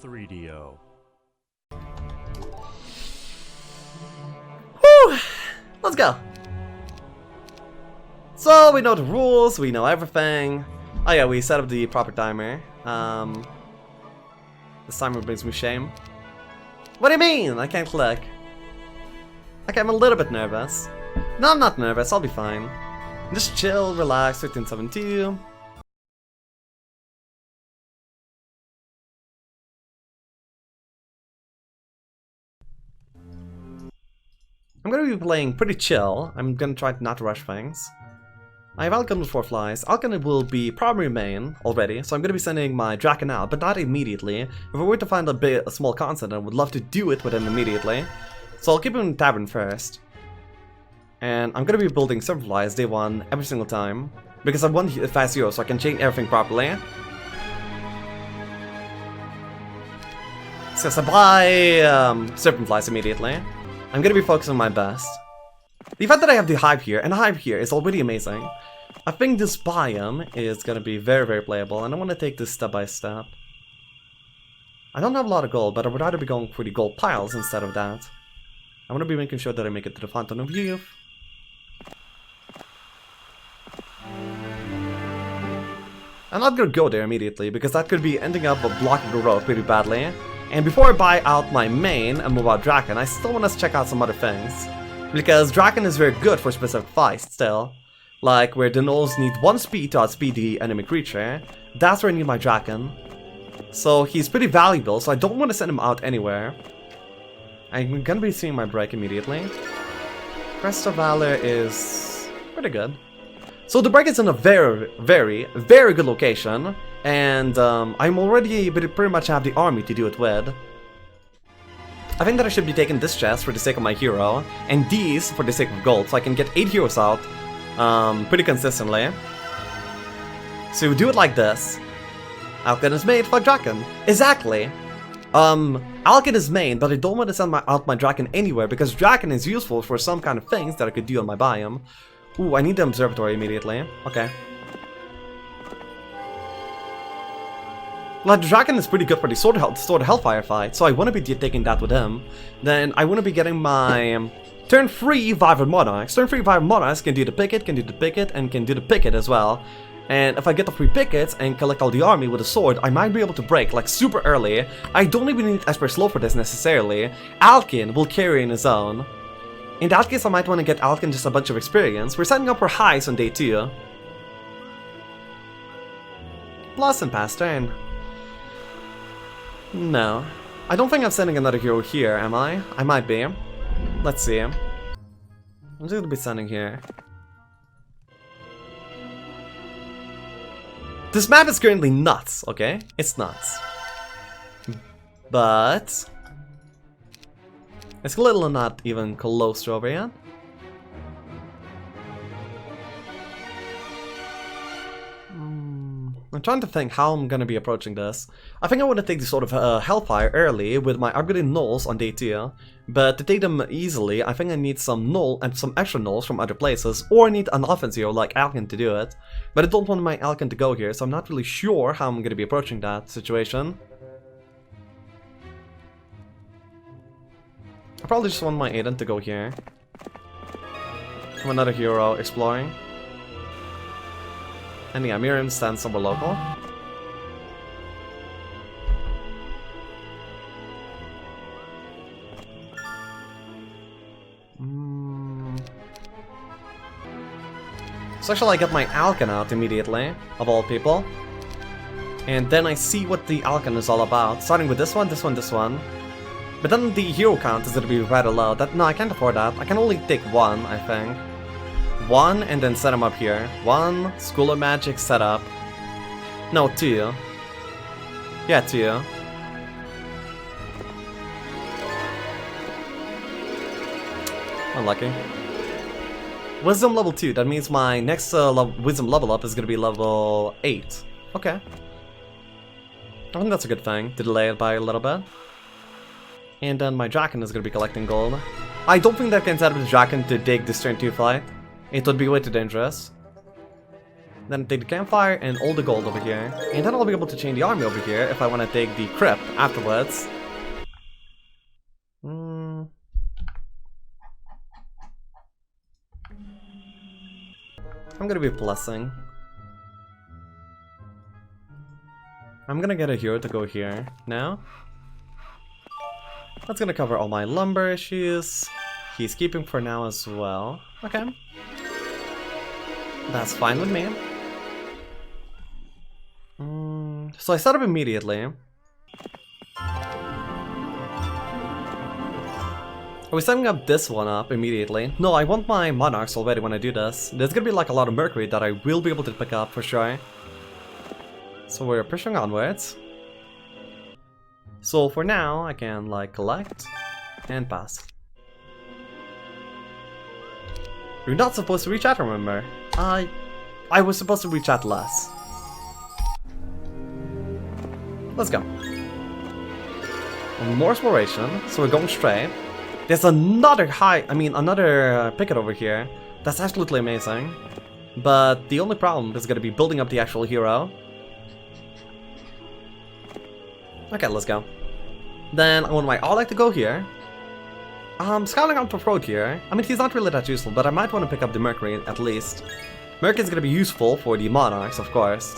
3DO. Whew! Let's go. So we know the rules, we know everything. Oh yeah, we set up the proper timer. This timer brings me shame. What do you mean? I can't click. Okay, I'm a little bit nervous. No, I'm not nervous, I'll be fine. Just chill, relax, 1572. I'm gonna be playing pretty chill. I'm gonna try not to rush things. I have Alkan with 4 flies. Alkan will be primary main already, so I'm gonna be sending my Draken out, but not immediately. If I were to find a small constant, I would love to do it with him immediately. So I'll keep him in Tavern first. And I'm gonna be building 7 flies day 1 every single time, because I want a fast hero so I can chain everything properly. So I buy Serpent Flies immediately. I'm gonna be focusing on my best. The fact that I have the Hive here, and the Hive here is already amazing. I think this biome is gonna be very, very playable, and I want to take this step by step. I don't have a lot of gold, but I would rather be going for the gold piles instead of that. I want to be making sure that I make it to the Fountain of Youth. I'm not gonna go there immediately, because that could be ending up blocking the road pretty badly. And before I buy out my main and move out Draken, I still want to check out some other things. Because Draken is very good for specific fights still. Like where the gnolls need 1 speed to outspeed the enemy creature. That's where I need my Draken. So he's pretty valuable, so I don't want to send him out anywhere. I'm gonna be seeing my break immediately. Crest of Valor is pretty good. So the break is in a very, very, very good location. And I'm already pretty much have the army to do it with. I think that I should be taking this chest for the sake of my hero, and these for the sake of gold, so I can get 8 heroes out pretty consistently. So we do it like this. Alkan is made for Draken. Exactly. Alkan is main, but I don't want to send out my Draken anywhere because Draken is useful for some kind of things that I could do on my biome. Ooh, I need the observatory immediately. Okay. Like, Draken is pretty good for the Sword of Hellfire fight, so I want to be taking that with him. Then I want to be getting my turn 3 Vibrant Monarchs. Turn 3 Vibrant Monarchs can do the picket, and can do the picket as well. And if I get the 3 pickets and collect all the army with a sword, I might be able to break, like, super early. I don't even need Esper Slow for this necessarily. Alkan will carry in his own. In that case, I might want to get Alkan just a bunch of experience. We're setting up for highs on day 2. Plus and pass turn. No. I don't think I'm sending another hero here, am I? I might be. Let's see. I'm just gonna be sending here. This map is currently nuts, okay? It's nuts. But it's a little not even close to over yet. I'm trying to think how I'm gonna be approaching this. I think I want to take the Sword of Hellfire early with my upgraded gnolls on day 2. But to take them easily, I think I need some gnoll and some extra gnolls from other places, or I need an offense hero like Alkan to do it. But I don't want my Alkan to go here, so I'm not really sure how I'm gonna be approaching that situation. I probably just want my Aiden to go here. From another hero exploring. And yeah, Miriam stands somewhere local. So shall I get my Alkan out immediately, of all people? And then I see what the Alkan is all about, starting with this one, this one, this one. But then the hero count is gonna be rather low. No, I can't afford that. I can only take 1, I think. 1 and then set him up here. 1, School of Magic setup. No, 2. Yeah, 2. Unlucky. Wisdom level 2, that means my next Wisdom level up is gonna be level 8. Okay. I think that's a good thing, to delay it by a little bit. And then my Draken is gonna be collecting gold. I don't think that I can set up the Draken to take this turn 2 fight. It would be way too dangerous. then take the campfire and all the gold over here. And then I'll be able to chain the army over here if I want to take the crypt afterwards. I'm gonna be blessing. I'm gonna get a hero to go here now. That's gonna cover all my lumber issues. He's keeping for now as well. Okay. That's fine with me. So I set up immediately. Are we setting up this one up immediately? No, I want my monarchs already when I do this. There's gonna be like a lot of mercury that I will be able to pick up for sure. So we're pushing onwards. So for now, I can like collect and pass. You're not supposed to reach out, remember? I was supposed to reach out less. Let's go. And more exploration, so we're going straight. There's another another picket over here. That's absolutely amazing. But the only problem is gonna be building up the actual hero. Okay, let's go. Then I want my Arlec to go here. Scouting out for Road here. I mean, he's not really that useful, but I might want to pick up the Mercury at least. Mercury is gonna be useful for the Monarchs, of course.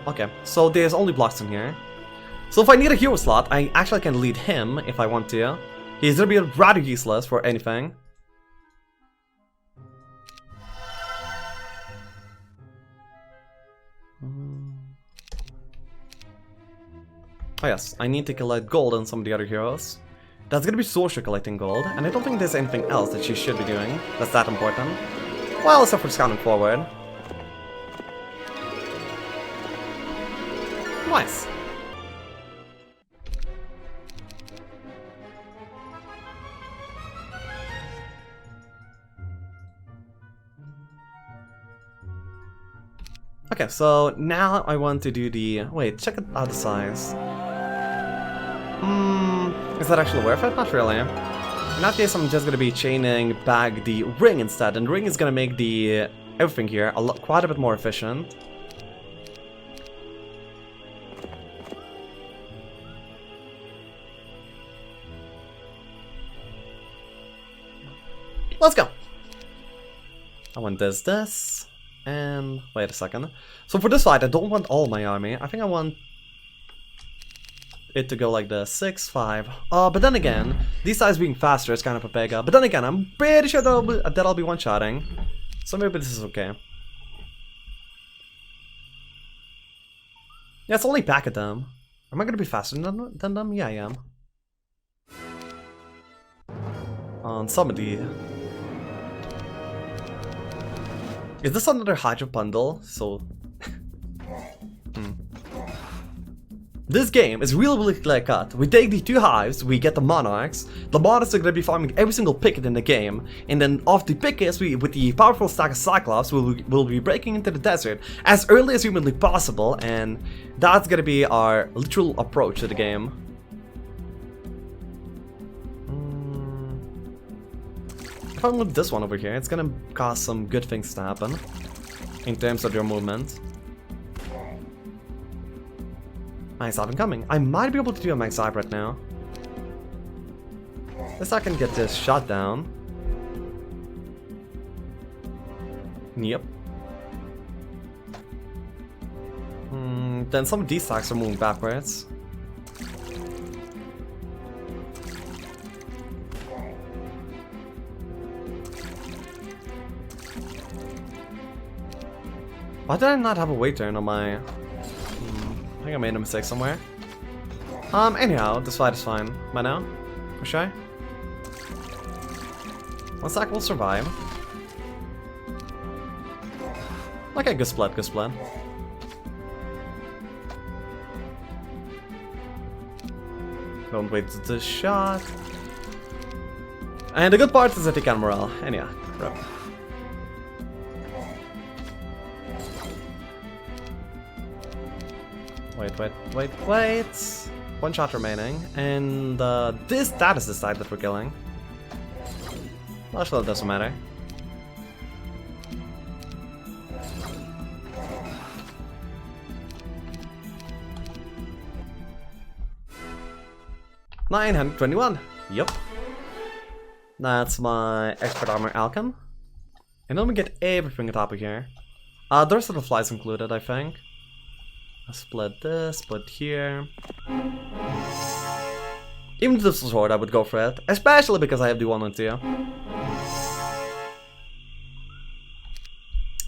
Okay, so there's only blocks in here. So if I need a hero slot, I actually can lead him if I want to. He's gonna be rather useless for anything. Oh yes, I need to collect gold on some of the other heroes. That's gonna be Sorcerer collecting gold, and I don't think there's anything else that she should be doing that's that important. Well, except for scouting forward. Nice. Okay, so now I want to do the... Wait, check out the size. Is that actually worth it? Not really. In that case, I'm just gonna be chaining back the ring instead, and the ring is gonna make the everything here quite a bit more efficient. Let's go! I want this, and wait a second. So for this side, I don't want all my army. I think I want it to go like the 6, 5. But then again, these sides being faster is kind of a pega. But then again, I'm pretty sure that I'll be one-shotting. So maybe this is okay. Yeah, it's only back at them. Am I gonna be faster than them? Yeah, I am. On some of the... Is this another Hydra bundle? So... This game is really clear cut. We take the 2 hives, we get the monarchs are gonna be farming every single picket in the game, and then off the pickets, with the powerful stack of Cyclops, we'll be breaking into the desert as early as humanly possible, and that's gonna be our literal approach to the game. If I move this one over here, it's gonna cause some good things to happen in terms of your movement. Max Hive incoming. I might be able to do a Max Hive right now. This I can get this shot down. Yep. Then some of these stacks are moving backwards. Why did I not have a wait turn on my... I think I made a mistake somewhere. Anyhow, this fight is fine. By now? For sure? One stack will survive. Okay, good split, good split. Don't wait to shot. And the good part is that he can morale. And yeah, bro. Wait. One shot remaining, and that is the side that we're killing. Well, actually, it doesn't matter. 921. Yep. That's my expert armor Alchem. And then we get everything on top of here. The rest of the flies included, I think. I'll split this, split here. Even if this was hard, I would go for it. Especially because I have the 1 and 2.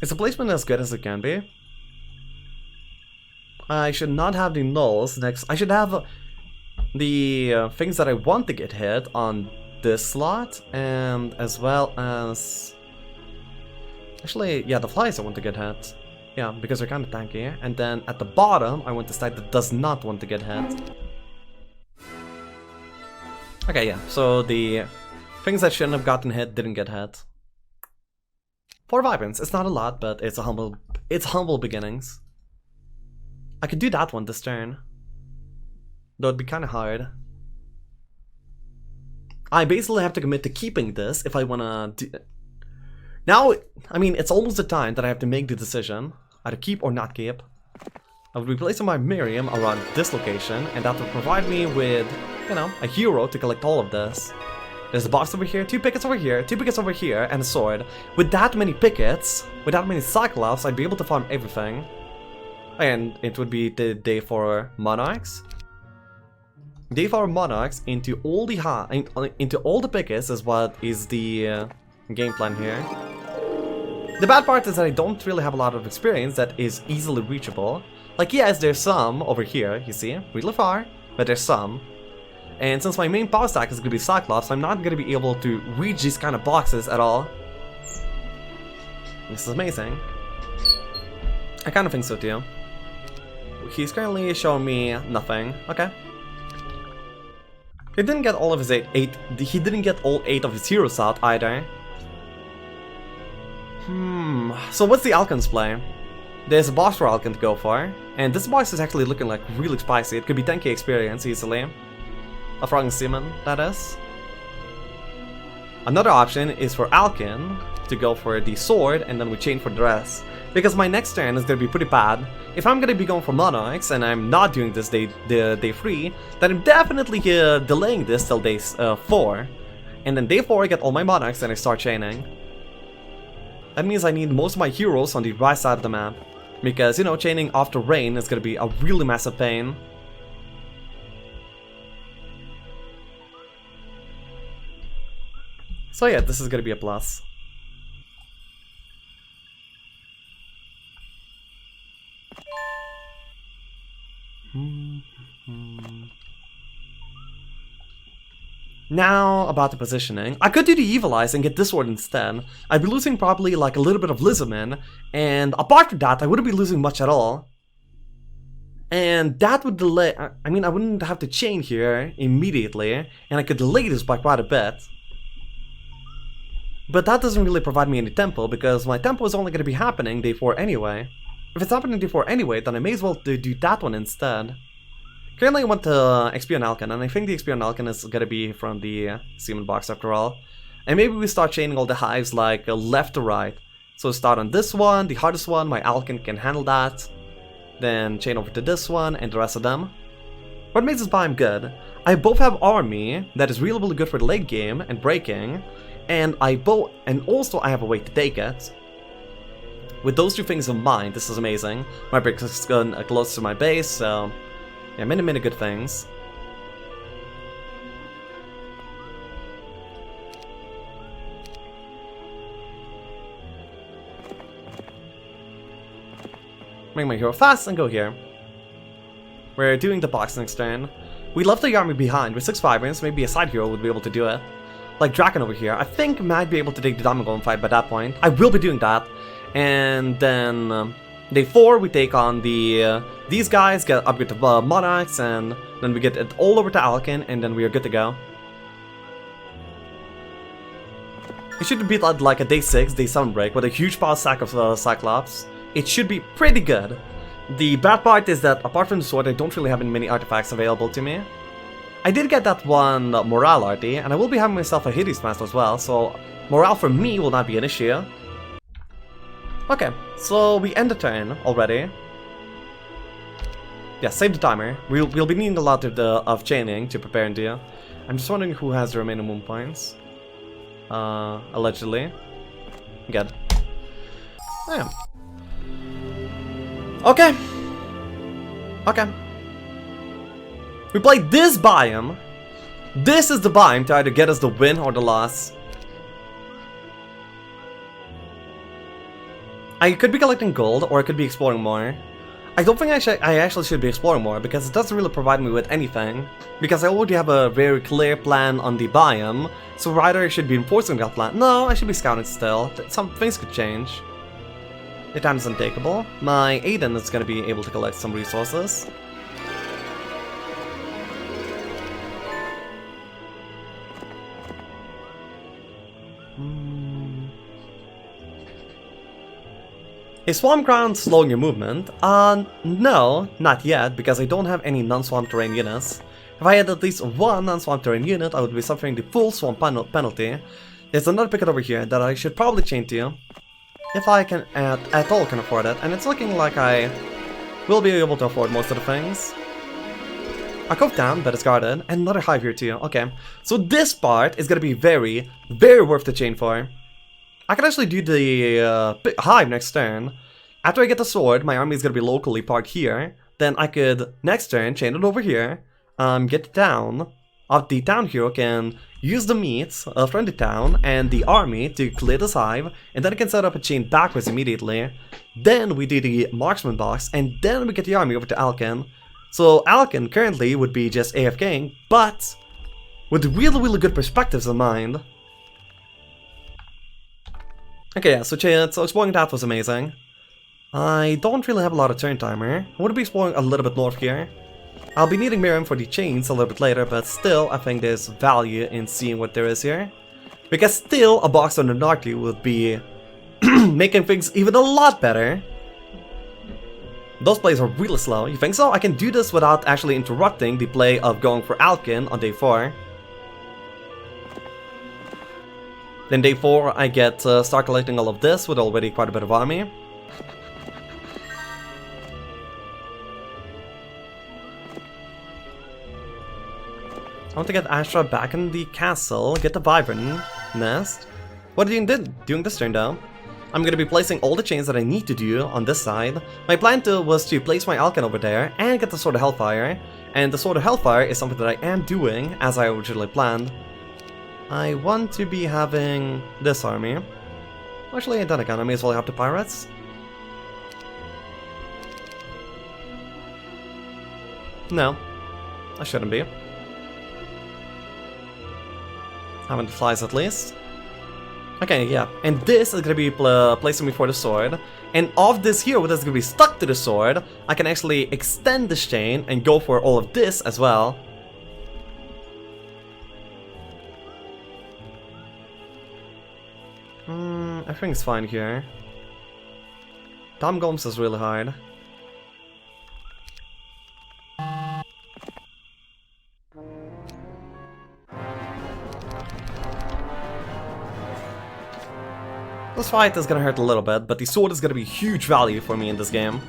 Is the placement as good as it can be? I should not have the nulls next. I should have the things that I want to get hit on this slot, and as well as... Actually, yeah, the flies I want to get hit. Yeah, because they're kind of tanky. And then at the bottom, I want the stack that does not want to get hit. Okay, yeah, so the things that shouldn't have gotten hit didn't get hit. 4 vibrants, it's not a lot, but it's humble beginnings. I could do that one this turn. Though it'd be kind of hard. I basically have to commit to keeping this if I wanna do... Now, I mean, it's almost the time that I have to make the decision. Either keep or not keep. I would be placing my Miriam around this location, and that would provide me with, you know, a hero to collect all of this. There's a box over here, 2 pickets over here, 2 pickets over here, and a sword. With that many pickets, with that many Cyclops, I'd be able to farm everything. And it would be the day for Monarchs. Day for Monarchs into all the pickets is what is the game plan here. The bad part is that I don't really have a lot of experience that is easily reachable. Like, yes, there's some over here, you see, really far, but there's some. And since my main power stack is going to be Cyclops, I'm not going to be able to reach these kind of boxes at all. This is amazing. I kind of think so too. He's currently showing me nothing. Okay. He didn't get all of his he didn't get all 8 of his heroes out either. So what's the Alken's play? There's a box for Alken to go for, and this box is actually looking like really spicy. It could be 10k experience easily. A Frog and Seaman, that is. Another option is for Alken to go for the sword, and then we chain for the rest. Because my next turn is going to be pretty bad. If I'm going to be going for Monarchs, and I'm not doing this day 3, then I'm definitely delaying this till day 4. And then day 4 I get all my Monarchs and I start chaining. That means I need most of my heroes on the right side of the map. Because, you know, chaining after rain is going to be a really massive pain. So yeah, this is going to be a plus. Now, about the positioning. I could do the Evil Eyes and get this sword instead. I'd be losing probably like a little bit of Lizardman, and apart from that, I wouldn't be losing much at all. And that would delay, I mean, I wouldn't have to chain here immediately, and I could delay this by quite a bit. But that doesn't really provide me any tempo, because my tempo is only going to be happening day 4 anyway. If it's happening day 4 anyway, then I may as well do that one instead. Currently I want the XP on Alken, and I think the XP on Alken is gonna be from the Seaman box after all. And maybe we start chaining all the hives like left to right. So start on this one, the hardest one, my Alken can handle that. Then chain over to this one and the rest of them. What makes this biome good? I both have army that is really good for the late game and breaking, and also I have a way to take it. With those 2 things in mind, this is amazing. My break is close to my base, so yeah, many good things. Make my hero fast and go here. We're doing the box next turn. We left the army behind with 6 vibrants, maybe a side hero would be able to do it. Like Draken over here, I think might be able to take the Diamond Golem fight by that point. I will be doing that. And then day 4 we take on these guys, get upgrade to Monarchs, and then we get it all over to Alken, and then we are good to go. It should be like a day 6, day 7 break with a huge power stack of Cyclops. It should be pretty good. The bad part is that apart from the sword, I don't really have many artifacts available to me. I did get that one morale arty, and I will be having myself a Hades Master as well, so morale for me will not be an issue. Okay, so we end the turn already. Yeah, save the timer. We'll be needing a lot of chaining to prepare India. I'm just wondering who has the remaining moon points. Allegedly. Good. Oh, yeah. Okay. Okay. We played this biome. This is the biome to either get us the win or the loss. I could be collecting gold, or I could be exploring more. I don't think I actually should be exploring more, because it doesn't really provide me with anything. Because I already have a very clear plan on the biome, so either I should be enforcing that plan. No, I should be scouting still. Some things could change. The time is untakeable. My Aiden is going to be able to collect some resources. Is swamp ground slowing your movement? No, not yet, because I don't have any non-swamp terrain units. If I had at least one non-swamp terrain unit, I would be suffering the full swamp penalty. There's another picket over here that I should probably chain to, if I can at all can afford it, and it's looking like I will be able to afford most of the things. A cove down, but it's guarded, and another hive here too. Okay, so this part is gonna be very, very worth the chain for. I can actually do the hive next turn. After I get the sword, my army is gonna be locally parked here. Then I could next turn chain it over here. Get the town. The town hero can use the meat from the town and the army to clear this hive, and then I can set up a chain backwards immediately. Then we do the marksman box, and then we get the army over to Alkin. So Alkin currently would be just AFKing, but with really, really good perspectives in mind. Okay, yeah, so exploring that was amazing. I don't really have a lot of turn timer. I want to be exploring a little bit north here. I'll be needing Miriam for the chains a little bit later, but still, I think there's value in seeing what there is here. Because still, a box on the Narki would be making things even a lot better. Those plays are really slow. You think so? I can do this without actually interrupting the play of going for Alkin on day 4. Then day 4, I get start collecting all of this with already quite a bit of army. I want to get Astra back in the castle, get the Vibrant Nest. What are you doing this turn though? I'm going to be placing all the chains that I need to do on this side. My plan was to place my Alkin over there and get the Sword of Hellfire. And the Sword of Hellfire is something that I am doing as I originally planned. I want to be having this army. Actually, then again, I may as well have the pirates. No, I shouldn't be. Having the flies at least. Okay, yeah, and this is gonna be placing me for the sword. And of this hero that's gonna be stuck to the sword, I can actually extend this chain and go for all of this as well. Everything's fine here. Tom Gomes is really hard. This fight is gonna hurt a little bit, but the sword is gonna be huge value for me in this game.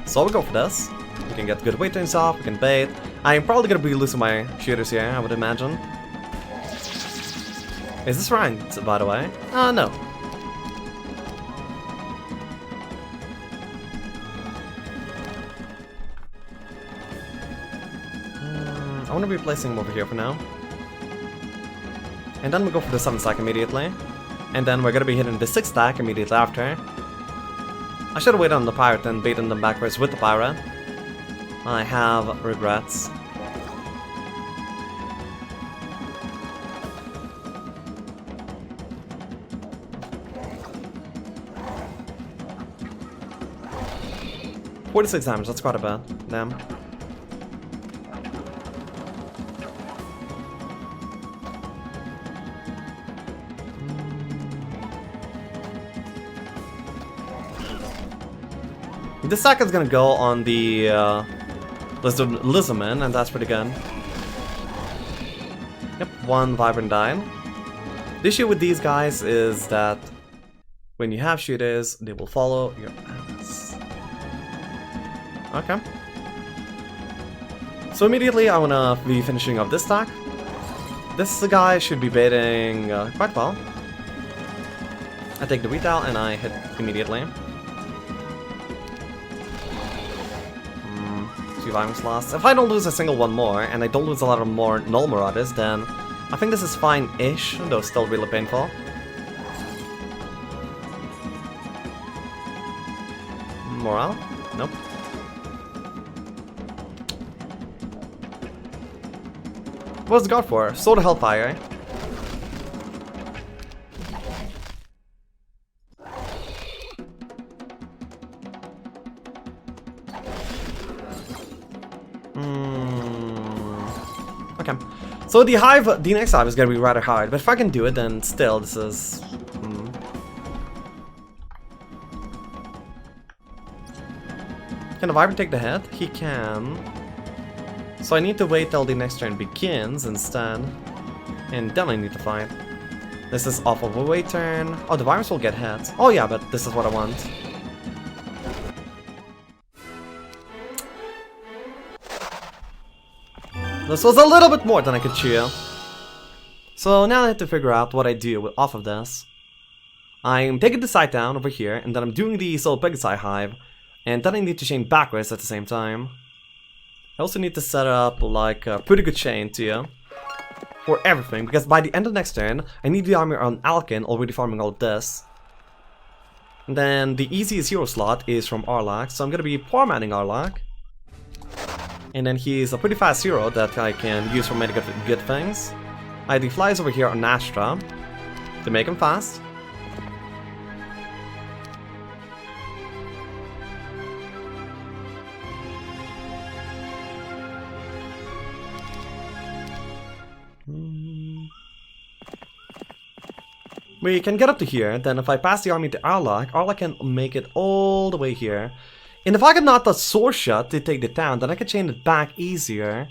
So we'll go for this. We can get good weight turns off, we can bait. I'm probably gonna be losing my shooters here, I would imagine. Is this ranked, by the way? No. I want to be placing him over here for now. And then we go for the 7 stack immediately. And then we're gonna be hitting the 6 stack immediately after. I should have waited on the pirate and baited them backwards with the pirate. I have regrets. $46 damage, that's quite a bit. Damn. This sack is gonna go on the Lizardman, and that's pretty good. Yep, 1 Vibrant died. The issue with these guys is that when you have shooters, they will follow your ass. Okay. So immediately I wanna be finishing up this stack. This guy should be baiting quite well. I take the retail and I hit immediately. Two Virus lost. If I don't lose a single one more, and I don't lose a lot of more Null Marauders, then I think this is fine-ish, though still really painful. Morale? Nope. What's the guard for? Sword of Hellfire. Okay. So the hive, the next hive is gonna be rather hard, but if I can do it, then still this is... Can the Viper take the hit? He can. So I need to wait till the next turn begins instead. And then I need to fight. This is off of a wait turn. Oh, the virus will get hit. Oh yeah, but this is what I want. This was a little bit more than I could chew. So now I have to figure out what I do off of this. I'm taking the side down over here, and then I'm doing the Soul Pegasi hive. And then I need to chain backwards at the same time. I also need to set up like a pretty good chain too. For everything, because by the end of next turn, I need the army on Alkin already farming all of this. And then the easiest hero slot is from Arlak, so I'm gonna be poor-manning Arlak. And then he's a pretty fast hero that I can use for many good things. I have the flies over here on Astra to make him fast. We can get up to here, then if I pass the army to Arlak, Arlak can make it all the way here. And if I could not touch Sword Shot to take the town, then I could chain it back easier.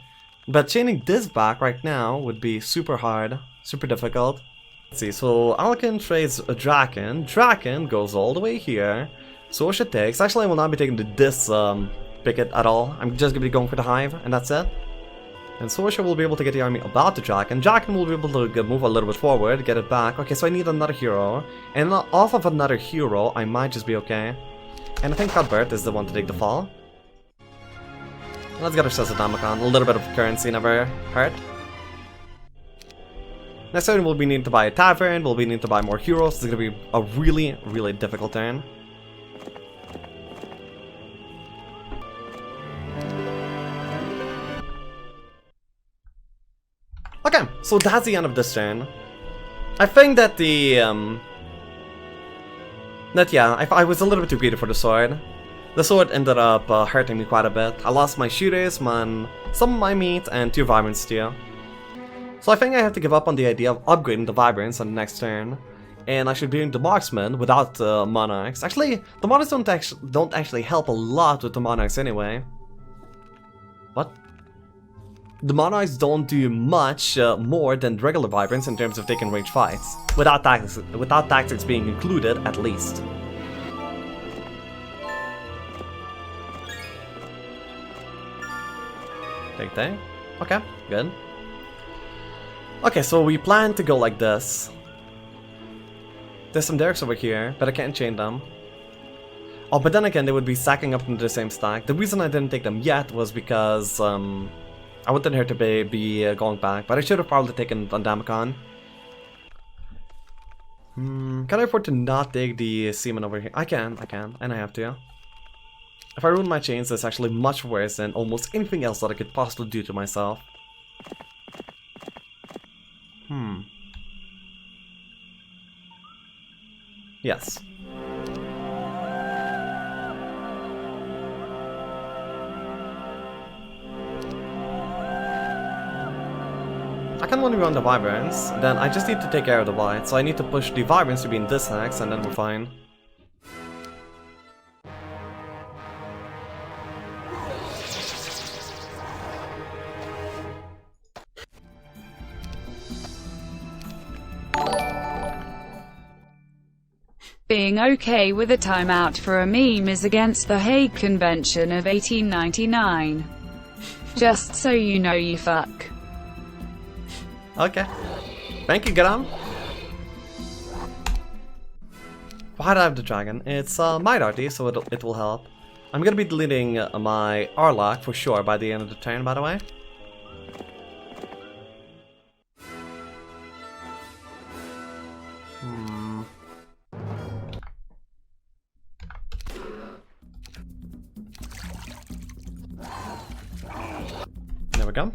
But chaining this back right now would be super hard, super difficult. Let's see, so Alkin trades a Draken. Draken goes all the way here. Sword Shot takes. Actually, I will not be taking this picket at all. I'm just gonna be going for the hive, and that's it. And Sorsha will be able to get the army about the Draken. Draken will be able to move a little bit forward, get it back. Okay, so I need another hero. And off of another hero, I might just be okay. And I think Cuthbert is the one to take the fall. Let's get ourselves a Damacon. A little bit of currency never hurt. Next turn we'll be needing to buy a tavern, we'll be needing to buy more heroes. It's gonna be a really, really difficult turn. Okay, so that's the end of this turn. I think that I was a little bit too greedy for the sword. The sword ended up hurting me quite a bit. I lost my shooters, some of my meat, and 2 vibrants too. So I think I have to give up on the idea of upgrading the vibrants on the next turn. And I should be doing the marksman without monarchs. Actually, the monarchs don't actually help a lot with the monarchs anyway. What? The monarchs don't do much more than regular vibrants in terms of taking range fights, without tactics being included at least. Take that. Okay, good. Okay, so we plan to go like this. There's some derricks over here, but I can't chain them. Oh, but then again, they would be stacking up into the same stack. The reason I didn't take them yet was because I wanted her to be going back, but I should have probably taken on Damacon. Can I afford to not take the Seaman over here? I can, and I have to. If I ruin my chains, it's actually much worse than almost anything else that I could possibly do to myself. Yes. I can only run the Vibrants, then I just need to take care of the White, so I need to push the Vibrants to be in this hex, and then we're fine. Being okay with a timeout for a meme is against the Hague Convention of 1899. Just so you know, you fuck. Okay. Thank you, Gram. Why do I have the dragon? It's my arty, so it will help. I'm gonna be deleting my Arlock for sure by the end of the turn, by the way. There we go.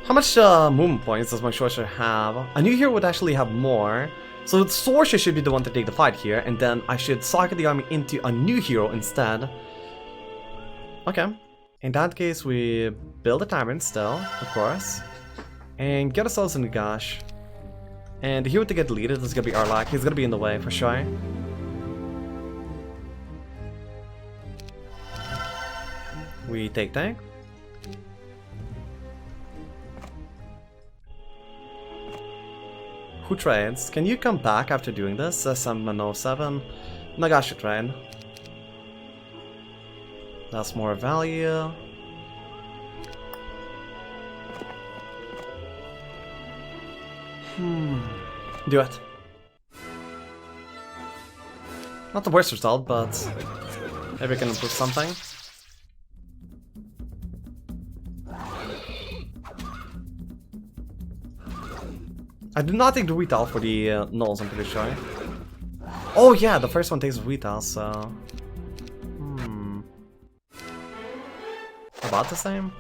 How much movement points does my sorcerer have? A new hero would actually have more. So the sorcerer should be the one to take the fight here, and then I should socket the army into a new hero instead. Okay. In that case, we build a tavern still, of course. And get ourselves a Nagash. And the hero to get deleted is gonna be Arlock. He's gonna be in the way for sure. We take tank. Who trades? Can you come back after doing this? SM07. Nagash should trade. That's more value. Do it. Not the worst result, but maybe we can improve something. I did not take the retail for the nulls, I'm pretty sure. Oh yeah, the first one takes retail, so... About the same?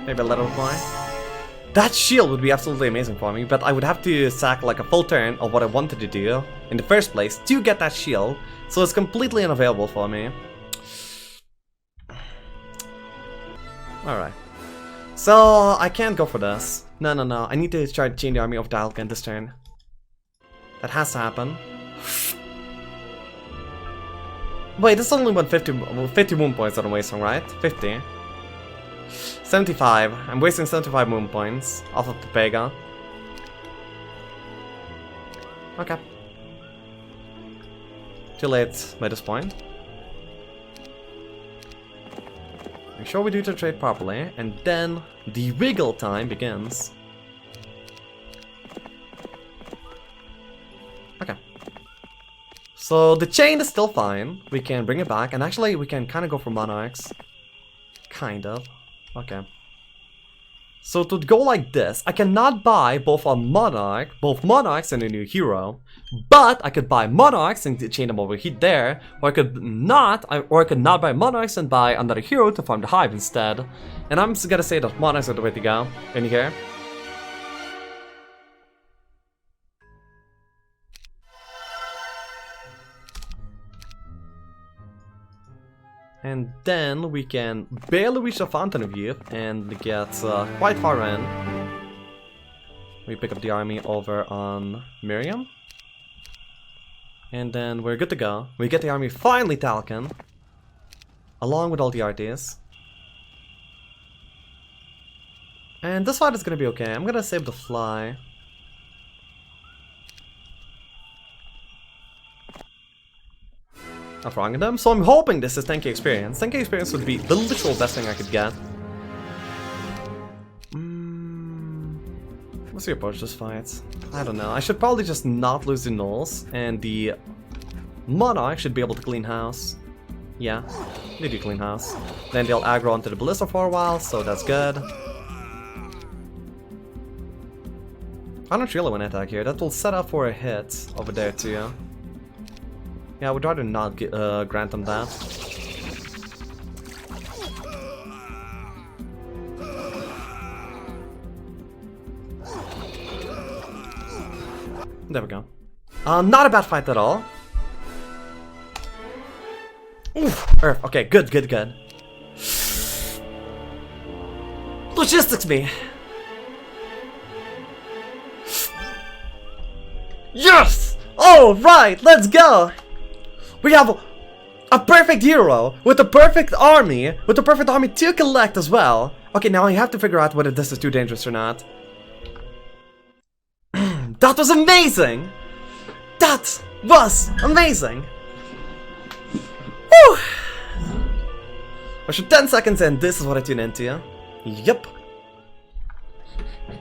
Maybe a little more. That shield would be absolutely amazing for me, but I would have to sack like a full turn of what I wanted to do in the first place to get that shield, so it's completely unavailable for me. Alright. So, I can't go for this. No, I need to try to chain the army of Dialkin this turn. That has to happen. Wait, this is only 50 moon points that I'm wasting, right? 50. 75. I'm wasting 75 moon points off of the Pega. Okay. Too late by this point. Make sure we do the trade properly, and then the wiggle time begins. Okay. So the chain is still fine. We can bring it back, and actually we can kind of go for monarchs. Kind of. Okay. So to go like this, I cannot buy both monarchs and a new hero, but I could buy monarchs and chain them over here there, or I could not buy monarchs and buy another hero to farm the hive instead. And I'm just gonna say that monarchs are the way to go in here. And then we can barely reach the Fountain of Youth and get quite far in. We pick up the army over on Miriam. And then we're good to go. We get the army finally Talcon, along with all the arties. And this fight is gonna be okay. I'm gonna save the fly. Not wrong in them, so I'm hoping this is 10k experience. 10k experience would be the literal best thing I could get. What's the approach to this fight? I don't know. I should probably just not lose the nulls, and the Monarch should be able to clean house. Yeah, they do clean house. Then they'll aggro onto the Ballista for a while, so that's good. I don't really want to attack here. That will set up for a hit over there too. Yeah, I would rather not grant them that. There we go. Not a bad fight at all. Oof, Earth. Okay, good. Logistics me. Yes! All right, let's go. We have a perfect hero with a perfect army, to collect as well. Okay, now I have to figure out whether this is too dangerous or not. That was amazing! That was amazing! Woo! I should 10 seconds and this is what I tune into. Yep.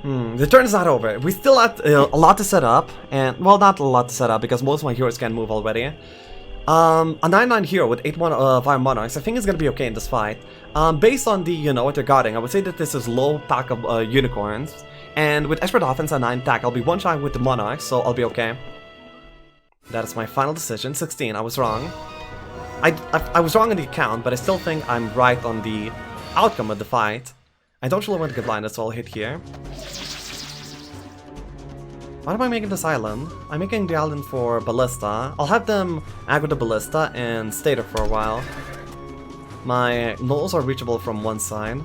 The turn is not over. We still have a lot to set up, and well, not a lot to set up because most of my heroes can move already. A 9/9 hero with 8 Fire Monarchs, I think is gonna be okay in this fight. Based on the, what they're guarding, I would say that this is low pack of unicorns, and with expert offense and 9 attack, I'll be one-shot with the Monarchs, so I'll be okay. That is my final decision. 16. I was wrong. I was wrong on the account, but I still think I'm right on the outcome of the fight. I don't really want to get blinded, so I'll hit here. Why am I making this island? I'm making the island for Ballista. I'll have them aggro the Ballista and stay there for a while. My knolls are reachable from one side.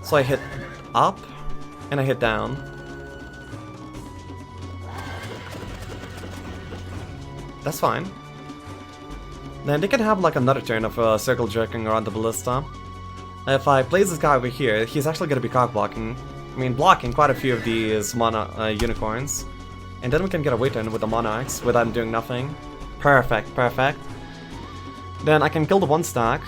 So I hit up, and I hit down. That's fine. Then they can have like another turn of circle jerking around the Ballista. If I place this guy over here, he's actually going to be cock blocking. I mean, blocking quite a few of these unicorns. And then we can get a turn with the Monarchs without doing nothing. Perfect, perfect. Then I can kill the 1 stack.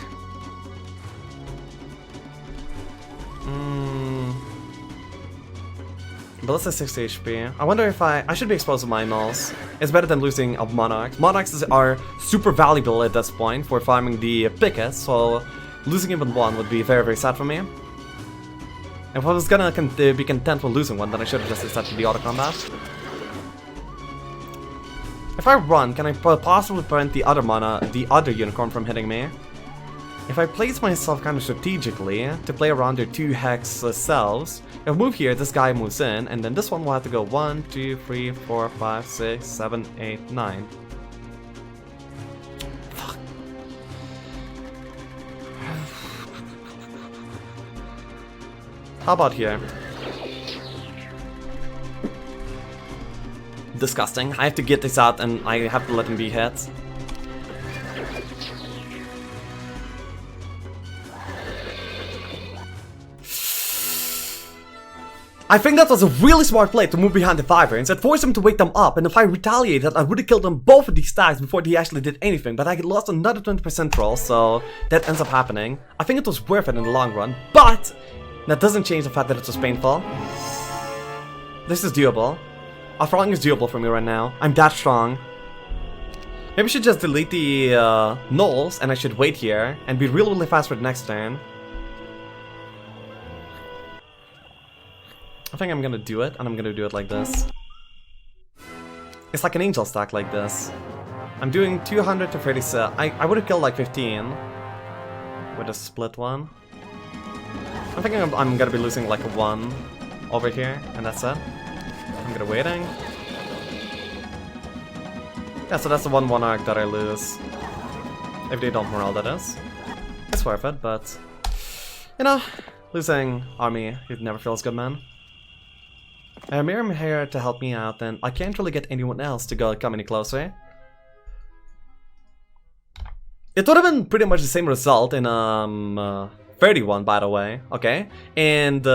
Ballista 60 HP. I wonder if I should be exposed to my nulls. It's better than losing a Monarchs. Monarchs are super valuable at this point for farming the pickets, so losing even one would be very, very sad for me. If I was gonna be content with losing one, then I should have just accepted the auto combat. If I run, can I possibly prevent the other unicorn from hitting me? If I place myself kind of strategically to play around their 2 hex selves, if I move here, this guy moves in, and then this one will have to go 1, 2, 3, 4, 5, 6, 7, 8, 9. Fuck. How about here? Disgusting. I have to get this out and I have to let him be hit. I think that was a really smart play to move behind the Wyverns and force them to wake them up, and if I retaliated, I would have killed them both of these stacks before they actually did anything, but I lost another 20% roll, so that ends up happening. I think it was worth it in the long run, but that doesn't change the fact that it was painful. This is doable. A Frog is doable for me right now. I'm that strong. Maybe I should just delete the nulls, and I should wait here and be really, really fast for the next turn. I think I'm gonna do it, and I'm gonna do it like this. It's like an angel stack like this. I'm doing 200 to 37. I would have killed like 15 with a split one. I think I'm gonna be losing like a 1 over here, and that's it. I'm gonna waiting. Yeah, so that's the 1 arc that I lose. If they don't morale, that is. It's worth it, but you know, losing army, it never feels good, man. Miriam here to help me out, and I can't really get anyone else to come any closer. It would have been pretty much the same result in 31, by the way, okay? And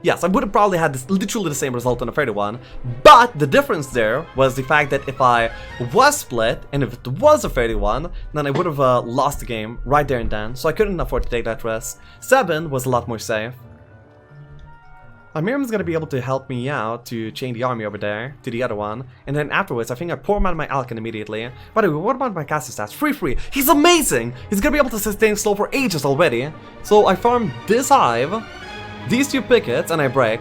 yes, I would have probably had literally the same result in a 31, but the difference there was the fact that if I was split, and if it was a 31, then I would have lost the game right there and then, so I couldn't afford to take that risk. 7 was a lot more safe. Miriam's gonna be able to help me out to chain the army over there to the other one, and then afterwards I think I pour him out my Alkin immediately. By the way, what about my caster stats? Free! He's amazing! He's gonna be able to sustain slow for ages already. So I farm this hive, these 2 pickets, and I break.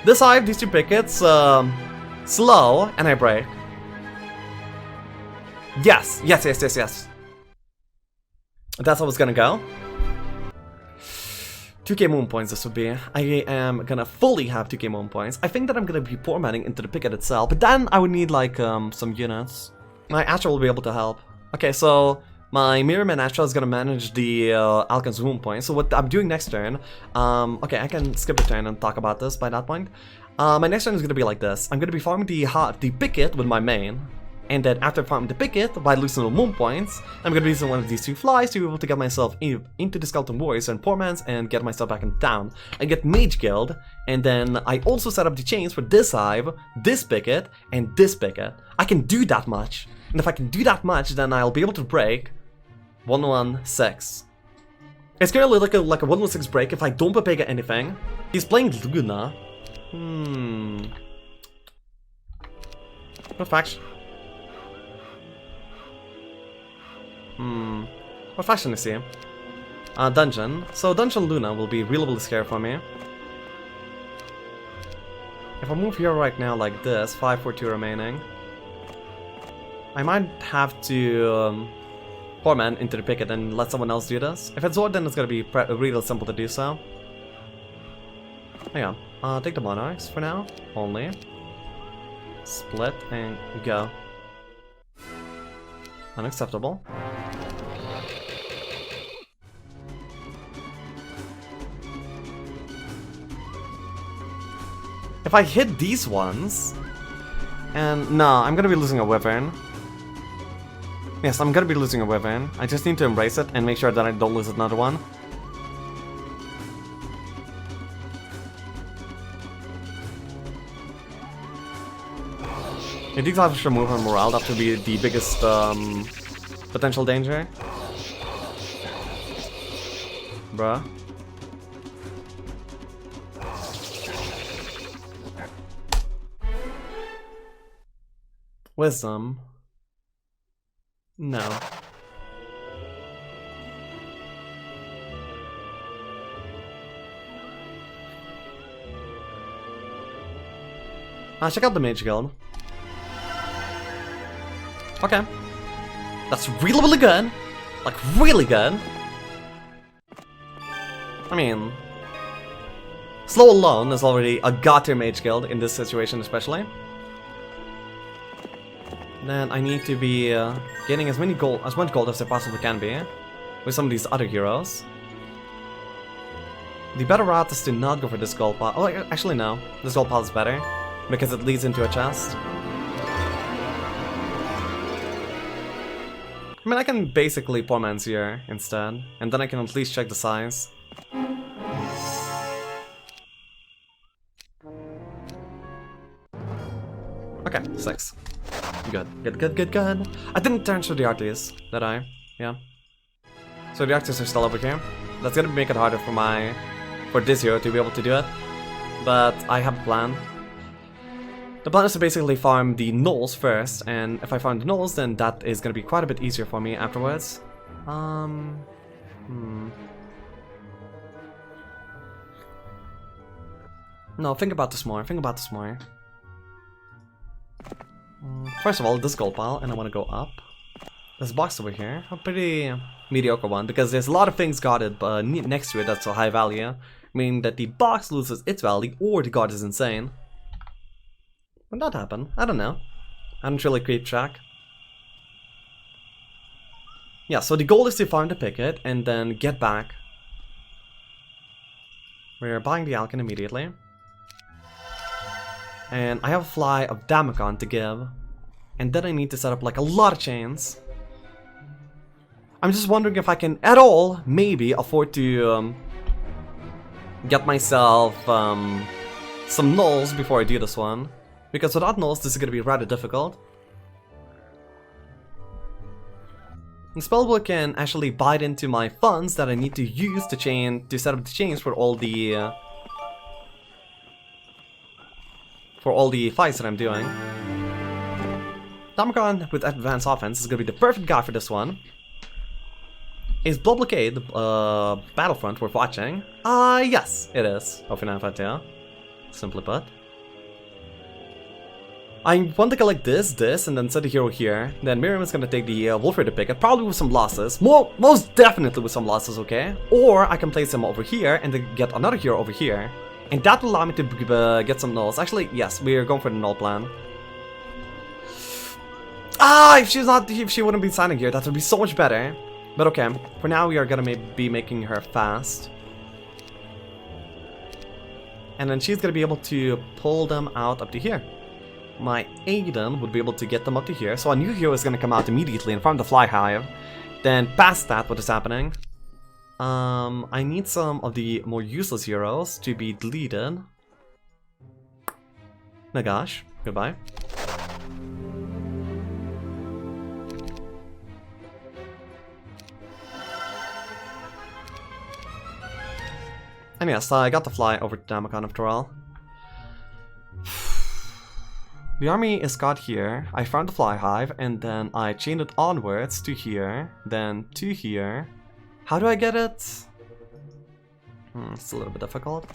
This hive, these 2 pickets, slow, and I break. Yes. That's how it's gonna go. 2k moon points this would be. I am gonna fully have 2k moon points. I think that I'm gonna be formatting into the picket itself, but then I would need like some units. My Astra will be able to help. Okay, so my Miriam and Astra is gonna manage the Alkin's moon points. So what I'm doing next turn, okay, I can skip the turn and talk about this by that point. My next turn is gonna be like this. I'm gonna be farming the picket with my main. And then after farming the picket, by losing the moon points, I'm gonna be using one of these 2 flies to be able to get myself into the Skeleton Warriors and Poor Man's and get myself back in town. I get Mage Guild, and then I also set up the chains for this hive, this picket, and this picket. I can do that much. And if I can do that much, then I'll be able to break. 116. It's currently like a 116 break if I don't prepare anything. He's playing Luna. What faction? What faction is he? Dungeon. So Dungeon Luna will be really scary for me. If I move here right now like this, 542 remaining, I might have to poor man into the picket and let someone else do this. If it's Zord, then it's gonna be real simple to do so. Hang on. Take the monarchs for now, only. Split and go. Unacceptable. If I hit these ones, and no, I'm gonna be losing a wyvern. Yes, I'm gonna be losing a wyvern. I just need to embrace it and make sure that I don't lose another one. If these guys should move on morale, that would be the biggest potential danger. Bruh. Wisdom. No. Check out the Mage Guild. Okay. That's really good. Like, really good. I mean, Slow alone is already a god-tier Mage Guild in this situation especially. Then I need to be getting as much gold as I possibly can be with some of these other heroes. The better route is to not go for this gold pile. Oh, actually no, this gold pile is better because it leads into a chest. I mean, I can basically poor man's here instead, and then I can at least check the size. Okay, 6. Good. I didn't turn to the artists, did I? Yeah. So the artists are still over here. That's gonna make it harder for this hero to be able to do it. But I have a plan. The plan is to basically farm the gnolls first, and if I farm the gnolls, then that is gonna be quite a bit easier for me afterwards. No, think about this more. First of all, this gold pile, and I want to go up. This box over here, a pretty mediocre one, because there's a lot of things guarded next to it that's a high value, meaning that the box loses its value or the guard is insane. When that happen? I don't know. I don't really keep track. Yeah, so the goal is to farm the picket and then get back. We're buying the Alkin immediately. And I have a fly of Damacon to give. And then I need to set up like a lot of chains. I'm just wondering if I can at all maybe afford to get myself some gnolls before I do this one. Because without gnolls this is going to be rather difficult. The spellbook can actually bite into my funds that I need to use to set up the chains for all the fights that I'm doing. Damacon with advanced offense is going to be the perfect guy for this one. Is Blood Blockade the battlefront worth watching? Yes, it is. Simply put. I want to collect this, and then set the hero here. Then Miriam is going to take the Wolf Raider picket, probably with some losses. Most definitely with some losses, okay? Or I can place him over here and then get another hero over here. And that will allow me to get some gnolls. Actually, yes, we are going for the gnoll plan. If she wouldn't be signing here, that would be so much better. But okay, for now we are gonna be making her fast. And then she's gonna be able to pull them out up to here. My Aiden would be able to get them up to here. So a new hero is gonna come out immediately and farm the Fly Hive. Then past that, what is happening? I need some of the more useless heroes to be deleted. Nagash, goodbye. And yes, I got to fly over to Damacon after all. The army is got here. I found the fly hive, and then I chained it onwards to here, then to here. How do I get it? It's a little bit difficult.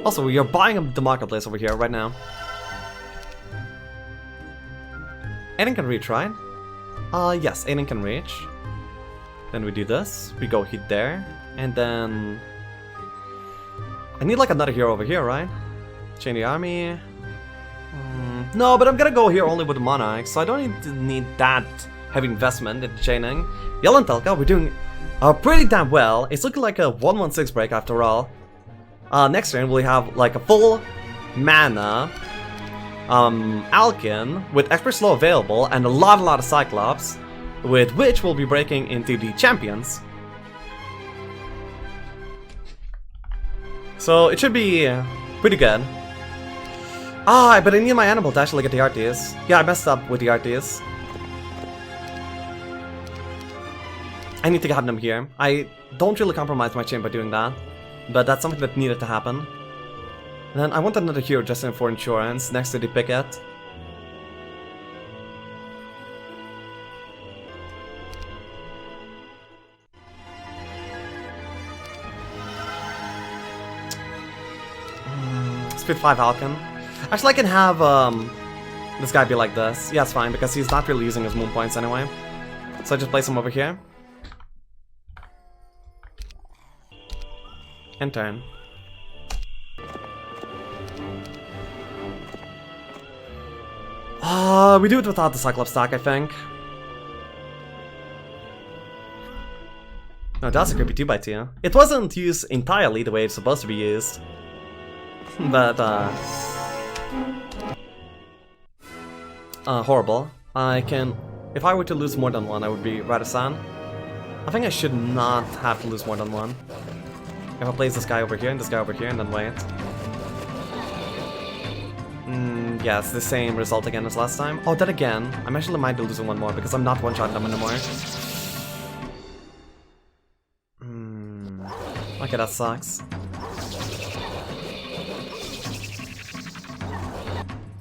Also, we are buying the marketplace over here right now. Aiden can reach, right? Yes, Aiden can reach. Then we do this. We go hit there, and then I need like another hero over here, right? Chain the army. No, but I'm gonna go here only with the monarch, so I don't need that heavy investment in chaining. Yell and Telka, we're doing pretty damn well. It's looking like a 1-1-6 break after all. Next turn we'll have like a full mana Alkin with expert slow available and a lot of Cyclops, with which we'll be breaking into the champions. So it should be pretty good. But I need my animal to actually get the RTS. Yeah, I messed up with the RTS. I need to have them here. I don't really compromise my chain by doing that, but that's something that needed to happen. And then I want another hero just for insurance next to the picket. Speed 5 Alcon. Actually, I can have this guy be like this. Yeah, it's fine, because he's not really using his moon points anyway. So I just place him over here. And turn. We do it without the Cyclops stack, I think. No, that's a creepy 2x2. It wasn't used entirely the way it's supposed to be used. But, horrible. I can... If I were to lose more than one, I would be rather sad. I think I should not have to lose more than one. If I place this guy over here and this guy over here and then wait. Yeah, it's the same result again as last time. Oh, then again, I'm actually might be losing one more because I'm not one-shotting them anymore. Okay, that sucks.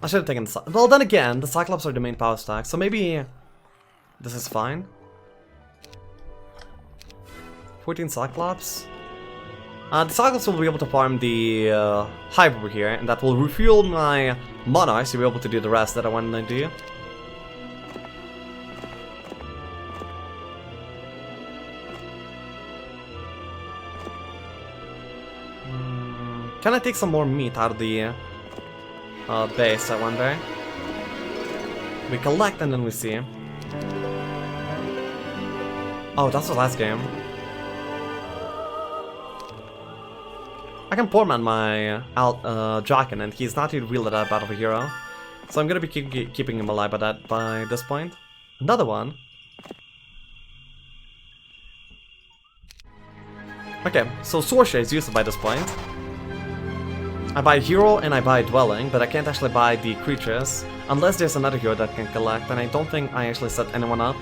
I should have taken the... Well, then again, the Cyclops are the main power stack, so maybe this is fine. 14 Cyclops. The Cyclops will be able to farm the hive over here, and that will refuel my monarchs to be able to do the rest that I want to do. Can I take some more meat out of the base, I wonder? We collect and then we see. Oh, that's the last game. I can poor man my Draken, and he's not really that bad of a hero. So I'm gonna be keeping him alive by this point. Another one. Okay, so Sorcerer is used by this point. I buy hero and I buy dwelling, but I can't actually buy the creatures unless there's another hero that can collect, and I don't think I actually set anyone up.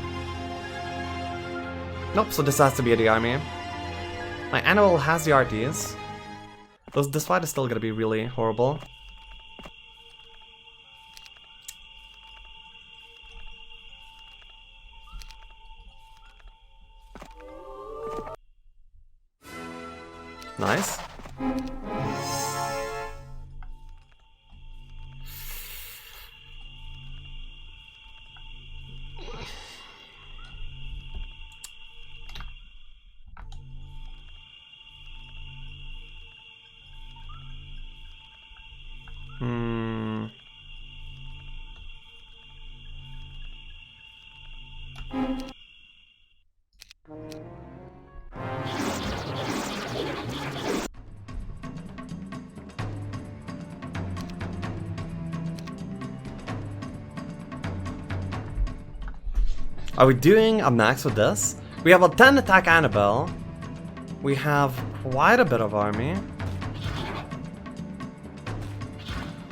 Nope, so this has to be the army. My animal has the RTs. This fight is still gonna be really horrible. Nice. Are we doing a max with this? We have a 10 attack Annabelle. We have quite a bit of army.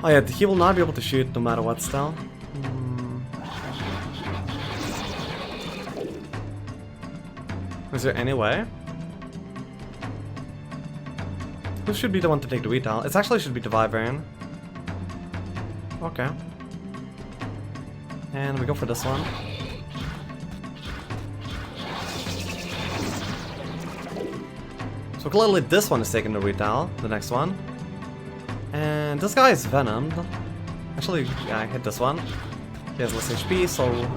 Oh yeah, he will not be able to shoot no matter what still. Is there any way? Who should be the one to take the retail? It actually should be the Wyvern. Okay. And we go for this one. So clearly this one is taking the retail, the next one. And this guy is venomed. Actually, yeah, I hit this one. He has less HP, so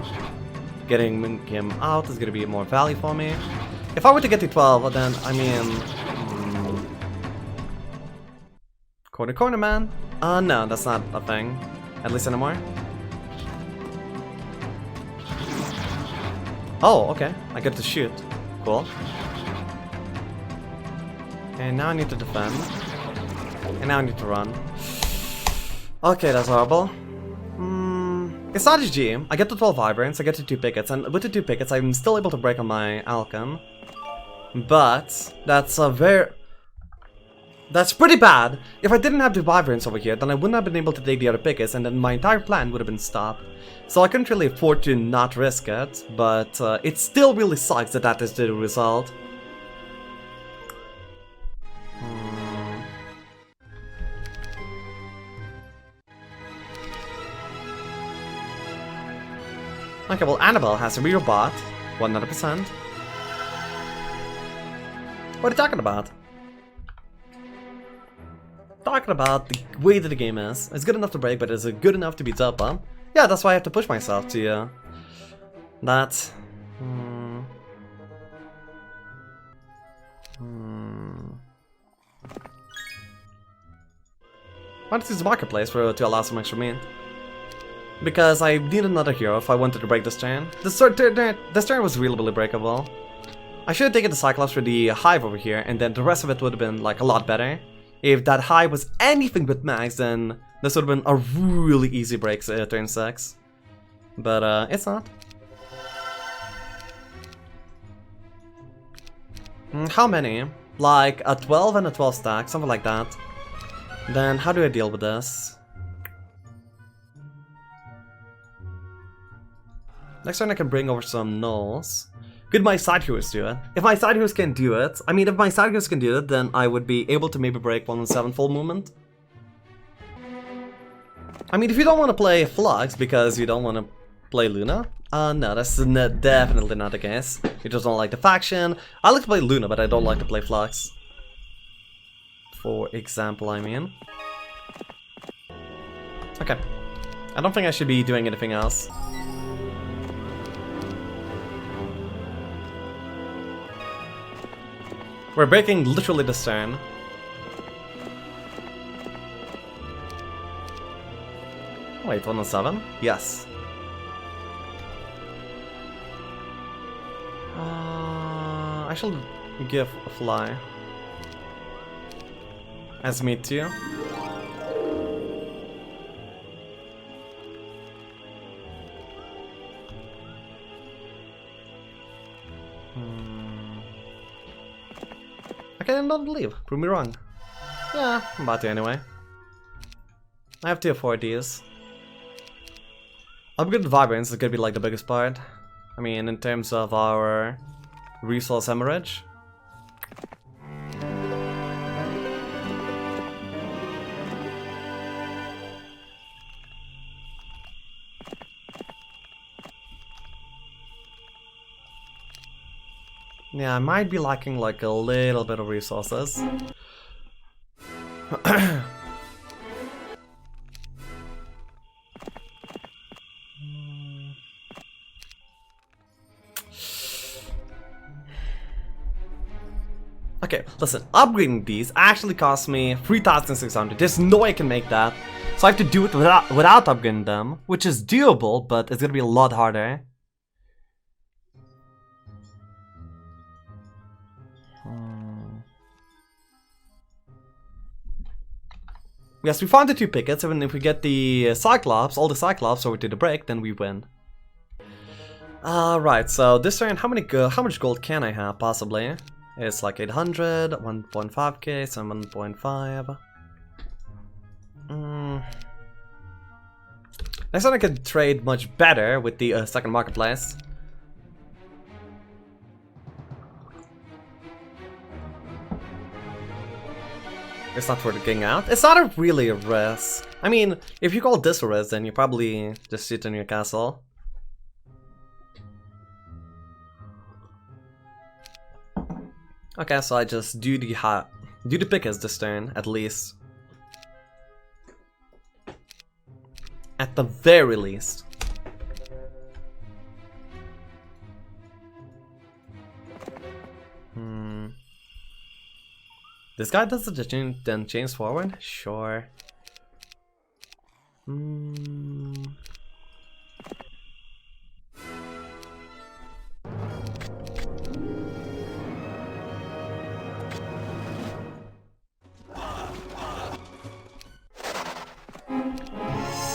getting him out is gonna be more value for me. If I were to get to 12, then I mean... Corner man? No, that's not a thing. At least anymore. Oh, okay. I get to shoot. Cool. And now I need to defend. And now I need to run. Okay, that's horrible. It's not GG. I get to 12 Vibrants, I get to 2 Pickets, and with the 2 Pickets I'm still able to break on my Alchem. But that's that's pretty bad. If I didn't have the Vibrants over here, then I wouldn't have been able to take the other Pickets, and then my entire plan would have been stopped. So I couldn't really afford to not risk it, but it still really sucks that that is the result. Okay, well, Annabelle has a real bot, 100%. What are you talking about? Talking about the way that the game is. It's good enough to break, but is it good enough to beat Szopa? Yeah, that's why I have to push myself to that. Why don't you use the marketplace to allow some extra meat? Because I need another hero if I wanted to break this turn. This turn was really breakable. I should have taken the Cyclops for the Hive over here, and then the rest of it would have been like a lot better. If that Hive was anything but max, then this would have been a really easy break turn 6. But it's not. How many? Like a 12 and a 12 stack, something like that. Then how do I deal with this? Next turn I can bring over some nulls. Could my side heroes do it? If my side heroes can do it, I mean if my side heroes can do it, then I would be able to maybe break 1-7 full movement. I mean if you don't want to play Flux because you don't want to play Luna, no, that's definitely not the case. You just don't like the faction. I like to play Luna, but I don't like to play Flux. For example, I mean. Okay. I don't think I should be doing anything else. We're breaking literally this turn. Wait, 1-7? Yes. I shall give a fly. As me too. I cannot believe. Prove me wrong. Yeah, I'm about to anyway. I have 2 of 4 Ds. Upgraded Vibrance is gonna be like the biggest part. I mean, in terms of our resource hemorrhage. Yeah, I might be lacking like a little bit of resources. Okay, listen, upgrading these actually cost me 3,600. There's no way I can make that. So I have to do it without upgrading them, which is doable, but it's gonna be a lot harder. Yes, we found the 2 Pickets, even if we get the Cyclops, all the Cyclops over to the break, then we win. Right, so this turn, how much gold can I have, possibly? It's like 800, 1.5k, 7.5. Next time I could trade much better with the second marketplace. It's not worth getting out. It's not really a risk. I mean, if you call this a risk, then you probably just sit in your castle. Okay, so I just do the pickers this turn, at least. At the very least. This guy does the then chains forward? Sure.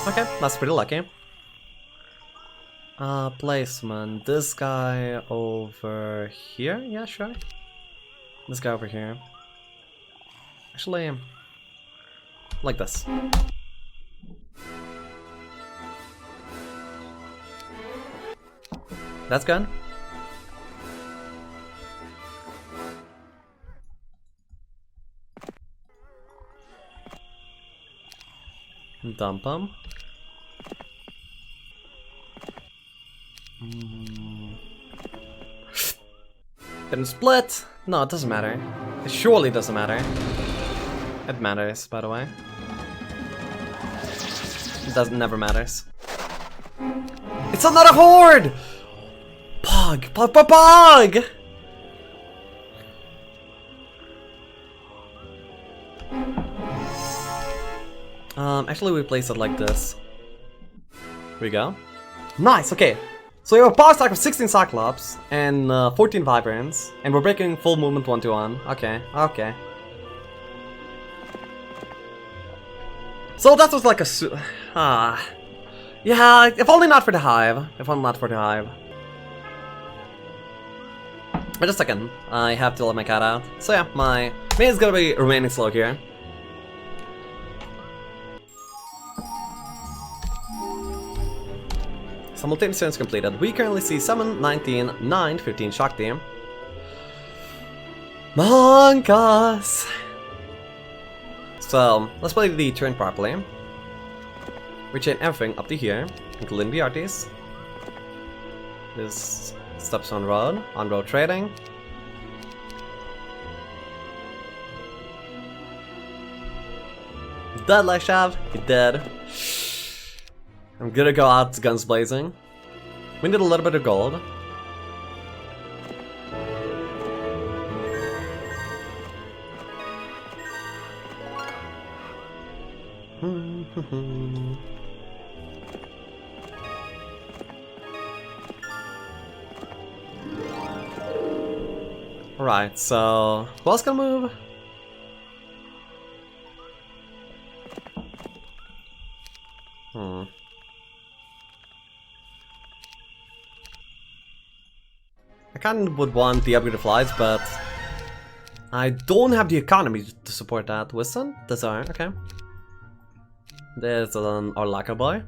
Okay, that's pretty lucky. Placement. This guy over here? Yeah, sure. This guy over here. Actually, like this. That's good. Dump him. Didn't split? No, it doesn't matter. It surely doesn't matter. It matters, by the way. It never matters. It's another horde! Pog! Pog! Pog! Pog! Actually we place it like this. Here we go. Nice, okay. So we have a power stack of 16 Cyclops and 14 Vibrants, and we're breaking full movement 1-1. Okay, okay. So that was like a yeah, if only not for the hive. If only not for the hive. Wait a second, I have to let my cat out. So yeah, my main is gonna be remaining slow here. Simultaneous turns completed. We currently see 7, 19, 9, 15 Shakti. Monkas! So, let's play the turn properly. We chain everything up to here, including the artists. This steps on road trading. Dead, Lexiav, you're dead. I'm gonna go out guns blazing. We need a little bit of gold. Alright, so who else can move? I kinda would want the upgraded flights, but I don't have the economy to support that. Wisdom? Desire, okay. There's our Laka boy.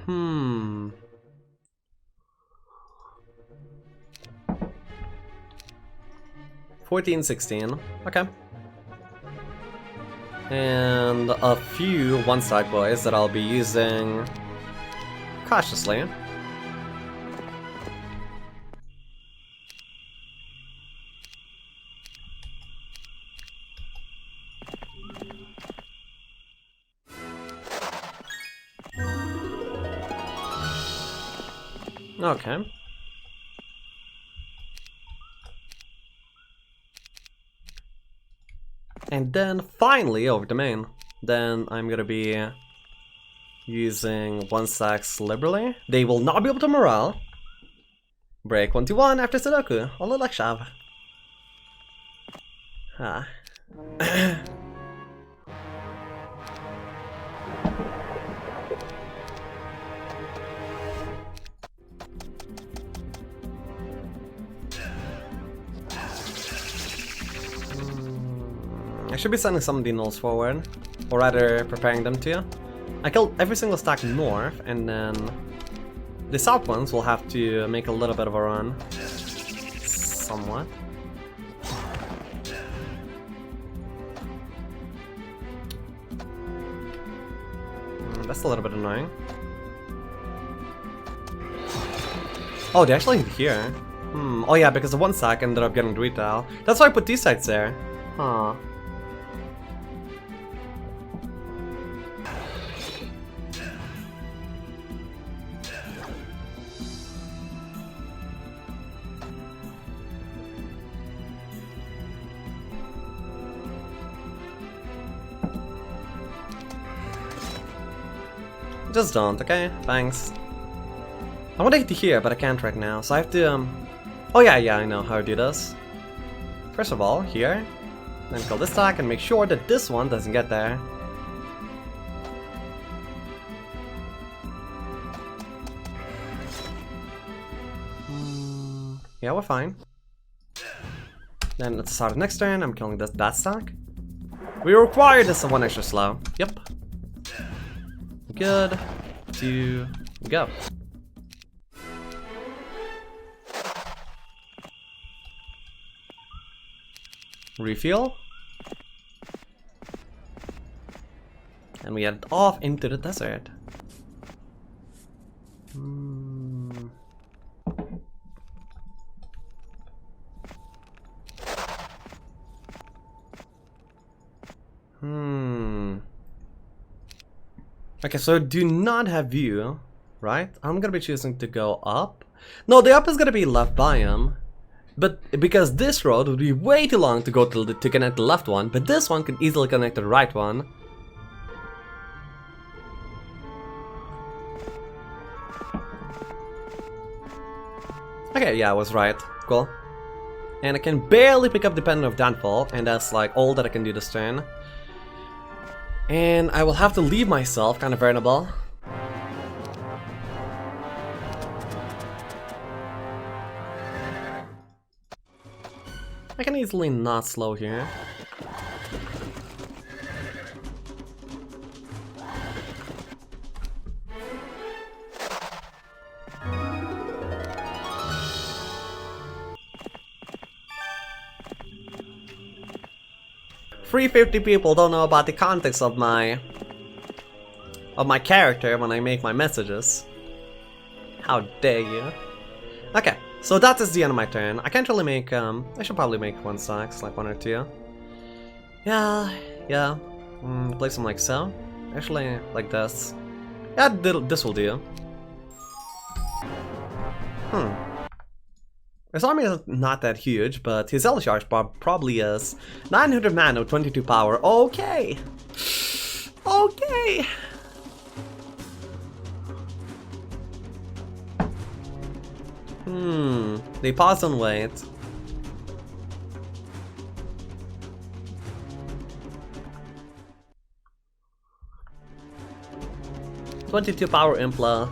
Hmm. $14-16, okay. And a few one-strike boys that I'll be using cautiously. Okay. And then finally over the main. Then I'm gonna be using one stacks liberally. They will not be able to morale. Break 1-1 after Sudoku on the Lexiav. Ah. I should be sending some of the nulls forward, or rather preparing them to. I killed every single stack north, and then the south ones will have to make a little bit of a run. So somewhat. That's a little bit annoying. Oh, they actually hit here. Oh yeah, because the one sack ended up getting retail. That's why I put these sides there. Huh. Just don't, okay? Thanks. I want to hit here, but I can't right now, so I have to, Oh yeah, I know how to do this. First of all, here. Then kill this stack and make sure that this one doesn't get there. Yeah, we're fine. Then let's start the next turn. I'm killing that stack. We require this one extra slow. Yep. Good. 2, go. Refuel. And we head off into the desert. Okay, so do not have view, right? I'm gonna be choosing to go up. No, the up is gonna be left biome. But because this road would be way too long to go to connect the left one, but this one can easily connect to the right one. Okay, yeah, I was right. Cool. And I can barely pick up Dependent of Downfall, and that's like all that I can do this turn. And I will have to leave myself kind of vulnerable. I can easily not slow here. $350 people don't know about the context of my character when I make my messages. How dare you? Okay, so that is the end of my turn. I can't really make I should probably make one stacks, like 1 or 2. Yeah. Play some like so. Actually, like this. Yeah, this will do. His army is not that huge, but his L-Charge probably is 900 mana, 22 power. Okay! Okay! They pause and wait. "22 power Impla."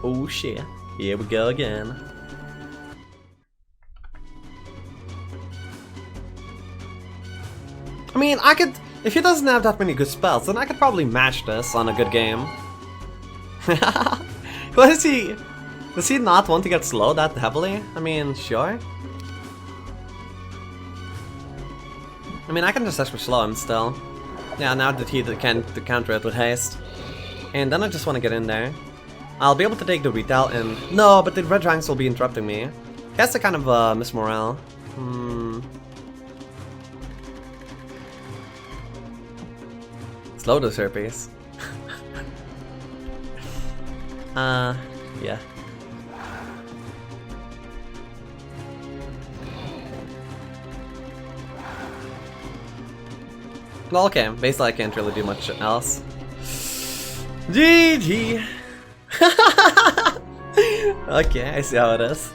Oh shit. Here we go again. I mean, I could... If he doesn't have that many good spells, then I could probably match this on a good game. What is he... Does he not want to get slow that heavily? I mean, sure. I mean, I can just actually slow him still. Yeah, now that he can counter it with haste. And then I just want to get in there. I'll be able to take the retail and... No, but the red ranks will be interrupting me. He has to kind of miss morale. Slow those herpes. Yeah. Well, okay, basically I can't really do much else. GG! Okay, I see how it is.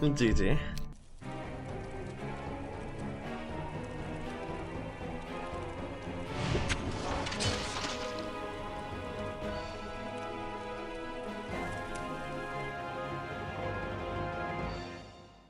GG.